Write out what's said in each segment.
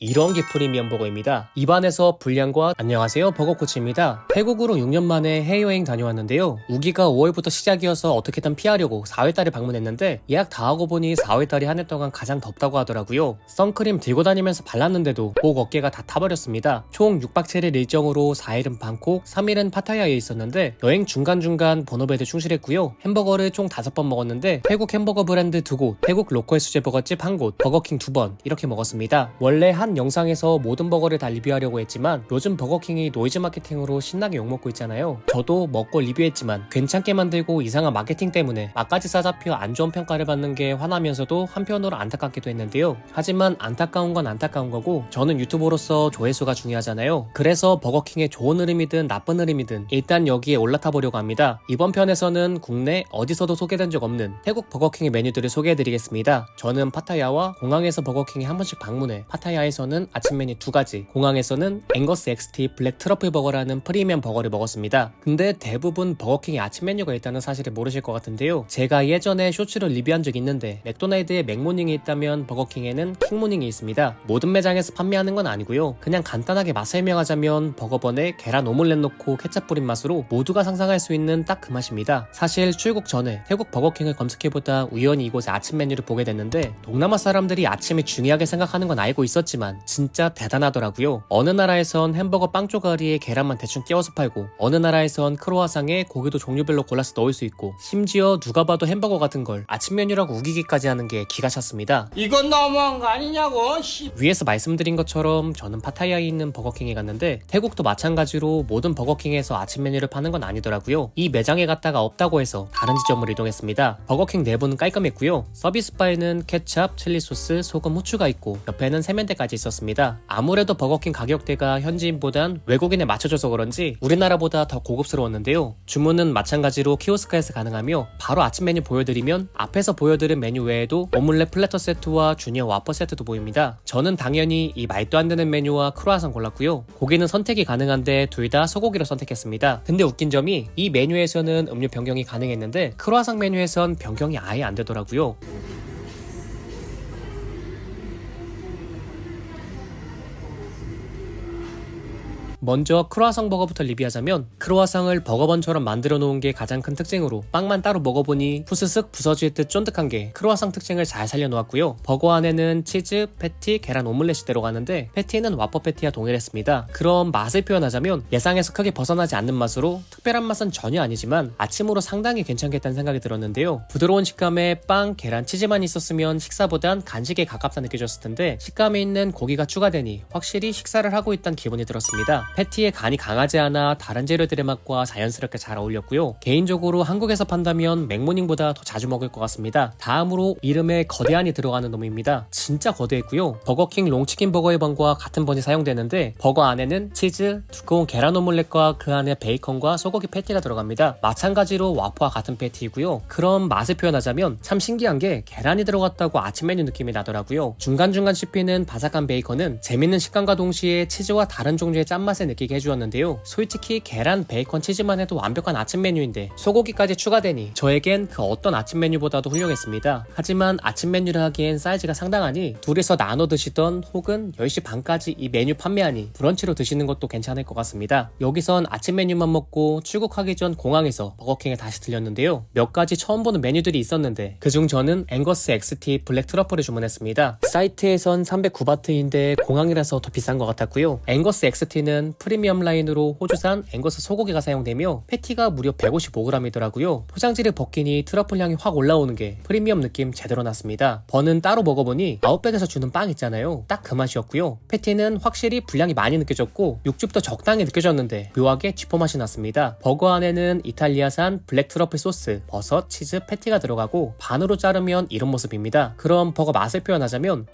이런기 프리미엄 버거입니다. 입안에서 불량과 안녕하세요, 버거코치입니다. 태국으로 6년 만에 해외여행 다녀왔는데요. 우기가 5월부터 시작이어서 어떻게든 피하려고 4월달에 방문했는데 예약 다 하고 보니 4월달이 한 해 동안 가장 덥다고 하더라고요. 선크림 들고 다니면서 발랐는데도 목 어깨가 다 타버렸습니다. 총 6박 7일 일정으로 4일은 방콕, 3일은 파타야에 있었는데 여행 중간중간 본업에도 충실했고요. 햄버거를 총 5번 먹었는데 태국 햄버거 브랜드 2곳, 태국 로컬 수제 버거집 1곳, 버거킹 2번 이렇게 먹었습니다. 원래 한 영상에서 모든 버거를 다 리뷰하려고 했지만 요즘 버거킹이 노이즈 마케팅으로 신나게 욕먹고 있잖아요. 저도 먹고 리뷰했지만 괜찮게 만들고 이상한 마케팅 때문에 맛까지 싸잡혀 안 좋은 평가를 받는 게 화나면서도 한편으로 안타깝기도 했는데요. 하지만 안타까운 건 안타까운 거고 저는 유튜버로서 조회수가 중요하잖아요. 그래서 버거킹의 좋은 흐름이든 나쁜 흐름이든 일단 여기에 올라타 보려고 합니다. 이번 편에서는 국내 어디서도 소개된 적 없는 태국 버거킹의 메뉴들을 소개해드리겠습니다. 저는 파타야와 공항에서 버거킹에 한 번씩 방문해 파타야에서는 아침 메뉴 2가지, 공항에서는 앵거스 XT 블랙 트러플 버거라는 프리미엄 버거를 먹었습니다. 근데 대부분 버거킹의 아침 메뉴가 있다는 사실을 모르실 것 같은데요. 제가 예전에 쇼츠로 리뷰한 적이 있는데 맥도날드에 맥모닝이 있다면 버거킹에는 킹모닝이 있습니다. 모든 매장에서 판매하는 건 아니고요. 그냥 간단하게 맛 설명하자면 버거번에 계란 오믈렛 넣고 케첩 뿌린 맛으로 모두가 상상할 수 있는 딱 그 맛입니다. 사실 출국 전에 태국 버거킹을 검색해보다 우연히 이곳의 아침 메뉴를 보게 됐는데 동남아 사람들이 아침을 중요하게 생각하는 건 알고 있었지만 진짜 대단하더라고요. 어느 나라에선 햄버거 빵 쪼가리에 계란만 대충 끼워서 팔고 어느 나라에선 크로와상에 고기도 종류별로 골라서 넣을 수 있고 심지어 누가 봐도 햄버거 같은 걸 아침 메뉴라고 우기기까지 하는 게 기가 찼습니다. 이건 너무한 거 아니냐고. 위에서 말씀드린 것처럼 저는 파타야에 있는 버거킹에 갔는데 태국도 마찬가지로 모든 버거킹에서 아침 메뉴를 파는 건 아니더라고요. 이 매장에 갔다가 없다고 해서 다른 지점으로 이동했습니다. 버거킹 내부는 깔끔했고요. 서비스 바에는 케첩, 칠리 소스, 소금, 후추가 있고 옆에는 세면대까지 있었습니다. 아무래도 버거킹 가격대가 현지인보단 외국인에 맞춰줘서 그런지 우리나라보다 더 고급스러웠는데요. 주문은 마찬가지로 키오스크에서 가능하며 바로 아침 메뉴 보여드리면 앞에서 보여드린 메뉴 외에도 오믈렛 플래터 세트와 주니어 와퍼 세트도 보입니다. 저는 당연히 이 말도 안 되는 메뉴와 크루아상 골랐고요. 고기는 선택이 가능한데 둘 다 소고기로 선택했습니다. 근데 웃긴 점이 이 메뉴에서는 음료 변경이 가능했는데 크루아상 메뉴에선 변경이 아예 안 되더라고요. 먼저 크루아상 버거부터 리뷰하자면 크루아상을 버거번처럼 만들어 놓은 게 가장 큰 특징으로 빵만 따로 먹어보니 푸스슥 부서질 듯 쫀득한 게 크루아상 특징을 잘 살려놓았고요. 버거 안에는 치즈, 패티, 계란 오믈렛이 들어가는데 패티는 와퍼 패티와 동일했습니다. 그럼 맛을 표현하자면 예상에서 크게 벗어나지 않는 맛으로 특별한 맛은 전혀 아니지만 아침으로 상당히 괜찮겠다는 생각이 들었는데요. 부드러운 식감에 빵, 계란, 치즈만 있었으면 식사보단 간식에 가깝다 느껴졌을 텐데 식감에 있는 고기가 추가되니 확실히 식사를 하고 있다는 기분이 들었습니다. 패티의 간이 강하지 않아 다른 재료들의 맛과 자연스럽게 잘 어울렸고요. 개인적으로 한국에서 판다면 맥모닝보다 더 자주 먹을 것 같습니다. 다음으로 이름에 거대한이 들어가는 놈입니다. 진짜 거대했고요. 버거킹 롱치킨 버거의 번과 같은 번이 사용되는데 버거 안에는 치즈, 두꺼운 계란 오믈렛과 그 안에 베이컨과 소고기 패티가 들어갑니다. 마찬가지로 와퍼와 같은 패티이고요. 그럼 맛을 표현하자면 참 신기한 게 계란이 들어갔다고 아침 메뉴 느낌이 나더라고요. 중간중간 씹히는 바삭한 베이컨은 재밌는 식감과 동시에 치즈와 다른 종류의 짠맛을 느끼게 해주었는데요. 솔직히 계란, 베이컨, 치즈만 해도 완벽한 아침 메뉴인데 소고기까지 추가되니 저에겐 그 어떤 아침 메뉴보다도 훌륭했습니다. 하지만 아침 메뉴를 하기엔 사이즈가 상당하니 둘이서 나눠 드시던 혹은 10시 반까지 이 메뉴 판매하니 브런치로 드시는 것도 괜찮을 것 같습니다. 여기선 아침 메뉴만 먹고 출국하기 전 공항에서 버거킹에 다시 들렸는데요. 몇 가지 처음 보는 메뉴들이 있었는데 그중 저는 앵거스 XT 블랙 트러플을 주문했습니다. 사이트에선 309바트인데 공항이라서 더 비싼 것 같았고요. 앵거스 XT는 프리미엄 라인으로 호주산 앵거스 소고기가 사용되며 패티가 무려 155g이더라고요. 포장지를 벗기니 트러플 향이 확 올라오는 게 프리미엄 느낌 제대로 났습니다. 번은 따로 먹어보니 아웃백에서 주는 빵 있잖아요. 딱 그 맛이었고요. 패티는 확실히 분량이 많이 느껴졌고 육즙도 적당히 느껴졌는데 묘하게 쥐포 맛이 났습니다. 버거 안에는 이탈리아산 블랙 트러플 소스, 버섯, 치즈, 패티가 들어가고 반으로 자르면 이런 모습입니다. 그럼 버거 맛을 표현하자면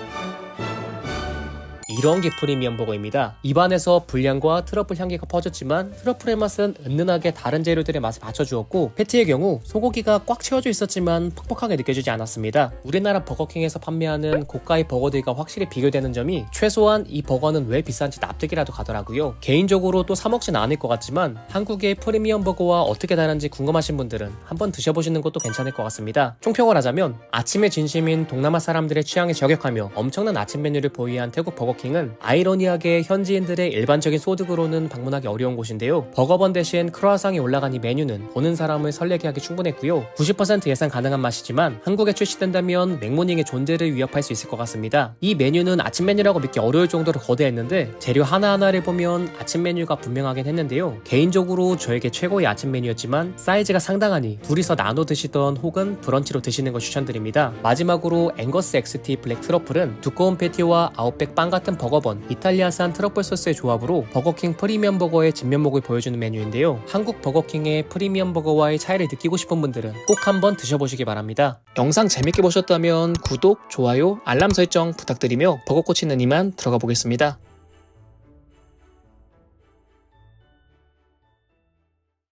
이런기 프리미엄 버거입니다. 입안에서 불량과 트러플 향기가 퍼졌지만 트러플의 맛은 은은하게 다른 재료들의 맛을 받쳐주었고 패티의 경우 소고기가 꽉 채워져 있었지만 퍽퍽하게 느껴지지 않았습니다. 우리나라 버거킹에서 판매하는 고가의 버거들과 확실히 비교되는 점이 최소한 이 버거는 왜 비싼지 납득이라도 가더라고요. 개인적으로 또 사 먹진 않을 것 같지만 한국의 프리미엄 버거와 어떻게 다른지 궁금하신 분들은 한번 드셔보시는 것도 괜찮을 것 같습니다. 총평을 하자면 아침의 진심인 동남아 사람들의 취향에 저격하며 엄청난 아침 메뉴를 보유한 태국 버거 버거킹은 아이러니하게 현지인들의 일반적인 소득으로는 방문하기 어려운 곳인데요. 버거번 대신 크로아상이 올라간 이 메뉴는 보는 사람을 설레게 하기 충분했고요. 90% 예상 가능한 맛이지만 한국에 출시된다면 맥모닝의 존재를 위협할 수 있을 것 같습니다. 이 메뉴는 아침 메뉴라고 믿기 어려울 정도로 거대했는데 재료 하나하나를 보면 아침 메뉴가 분명하긴 했는데요. 개인적으로 저에게 최고의 아침 메뉴였지만 사이즈가 상당하니 둘이서 나눠 드시던 혹은 브런치로 드시는 걸 추천드립니다. 마지막으로 앵거스 XT 블랙 트러플은 두꺼운 패티와 아웃백 빵 같은 버거번, 이탈리아산 트러플 소스의 조합으로 버거킹 프리미엄 버거의 진면목을 보여주는 메뉴인데요. 한국 버거킹의 프리미엄 버거와의 차이를 느끼고 싶은 분들은 꼭 한번 드셔보시기 바랍니다. 영상 재밌게 보셨다면 구독, 좋아요, 알람 설정 부탁드리며 버거 꽂히는 이만 들어가 보겠습니다.